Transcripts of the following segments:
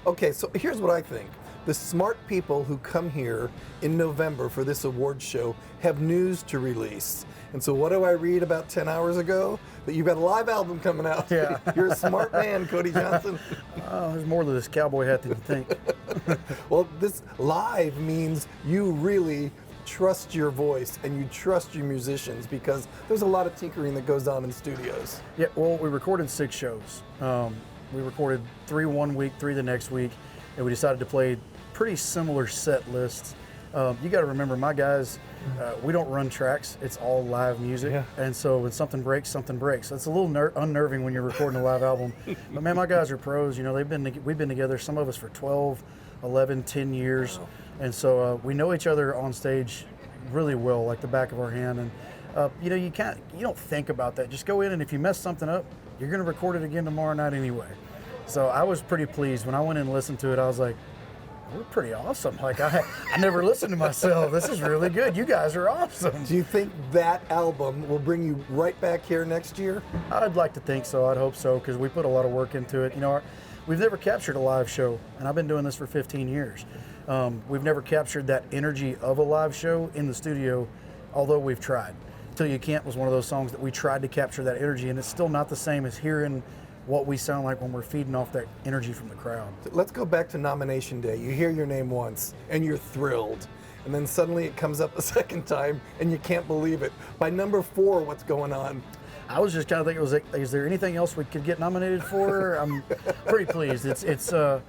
Okay, so here's what I think. The smart people who come here in November for this awards show have news to release. And so what do I read about 10 hours ago? That you've got a live album coming out. Yeah. You're a smart man, Cody Johnson. There's more to this cowboy hat than you think. Well, this live means you really trust your voice and you trust your musicians, because there's a lot of tinkering that goes on in studios. Yeah, well, we recorded 6 shows. We recorded 3 one week, 3 the next week, and we decided to play pretty similar set lists. You got to remember, my guys, we don't run tracks. It's all live music. Yeah. And so when something breaks, something breaks. It's a little unnerving when you're recording a live album. But man, my guys are pros. You know, we've been together, some of us for 12, 11, 10 years. Wow. And so we know each other on stage really well, like the back of our hand. And you know, you don't think about that. Just go in, and if you mess something up, you're going to record it again tomorrow night anyway. So I was pretty pleased when I went in and listened to it. I was like, we're pretty awesome. Like, I never listened to myself. This is really good. You guys are awesome. Do you think that album will bring you right back here next year? I'd like to think so. I'd hope so, because we put a lot of work into it. You know, we've never captured a live show, and I've been doing this for 15 years. We've never captured that energy of a live show in the studio, although we've tried. Till You Can't was one of those songs that we tried to capture that energy, and it's still not the same as hearing what we sound like when we're feeding off that energy from the crowd. Let's go back to nomination day. You hear your name once and you're thrilled. And then suddenly it comes up a second time and you can't believe it. By number 4, what's going on? I was just kind of thinking, was like, is there anything else we could get nominated for? I'm pretty pleased. It's a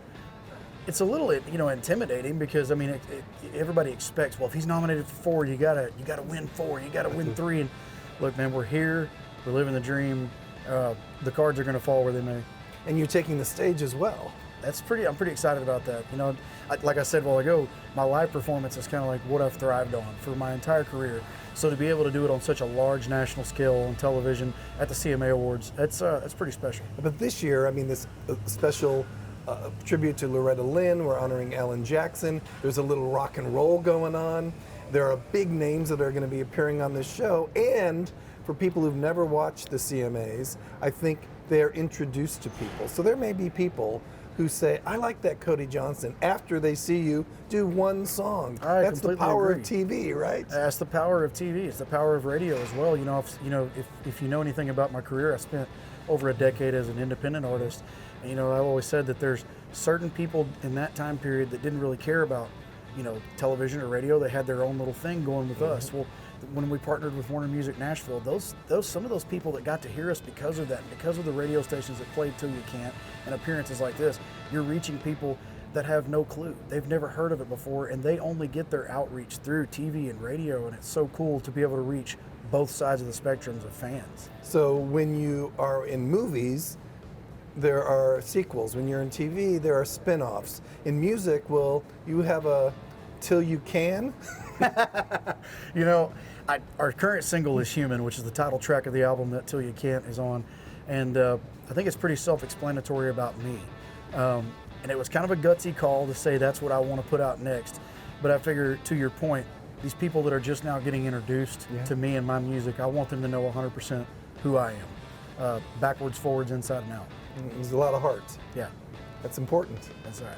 little, you know, intimidating, because I mean, everybody expects, well, if he's nominated for 4, you gotta win 4, you gotta win 3. And look, man, we're here, we're living the dream. The cards are going to fall where they may. And you're taking the stage as well. I'm pretty excited about that. You know, like I said a while ago, my live performance is kind of like what I've thrived on for my entire career. So to be able to do it on such a large national scale on television at the CMA Awards, that's pretty special. But this year, I mean, this special tribute to Loretta Lynn, we're honoring Alan Jackson. There's a little rock and roll going on. There are big names that are going to be appearing on this show. And for people who've never watched the CMAs, I think they're introduced to people. So there may be people who say, I like that Cody Johnson, after they see you do one song. That's the power of TV, right? That's the power of TV. It's the power of radio as well. You know, if you know anything about my career, I spent over a decade as an independent artist. And, you know, I've always said that there's certain people in that time period that didn't really care about, you know, television or radio. They had their own little thing going with us. Well, when we partnered with Warner Music Nashville, some of those people that got to hear us because of that, because of the radio stations that played Till You Can't and appearances like this, you're reaching people that have no clue. They've never heard of it before, and they only get their outreach through TV and radio, and it's so cool to be able to reach both sides of the spectrums of fans. So when you are in movies, there are sequels. When you're in TV, there are spin-offs. In music, will you have a Till You Can? You know, our current single is Human, which is the title track of the album that Till You Can't is on. And I think it's pretty self-explanatory about me. And it was kind of a gutsy call to say that's what I want to put out next. But I figure, to your point, these people that are just now getting introduced to me and my music, I want them to know 100% who I am. Backwards, forwards, inside and out. There's a lot of heart. Yeah. That's important. That's right.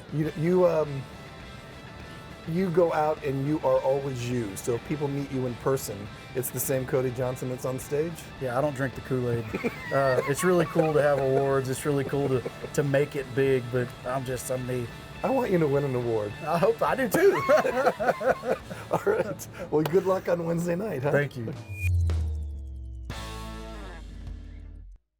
You go out and you are always you. So if people meet you in person, it's the same Cody Johnson that's on stage? Yeah, I don't drink the Kool-Aid. It's really cool to have awards. It's really cool to make it big, but I'm me. I want you to win an award. I hope I do too. All right. Well, good luck on Wednesday night, huh? Thank you.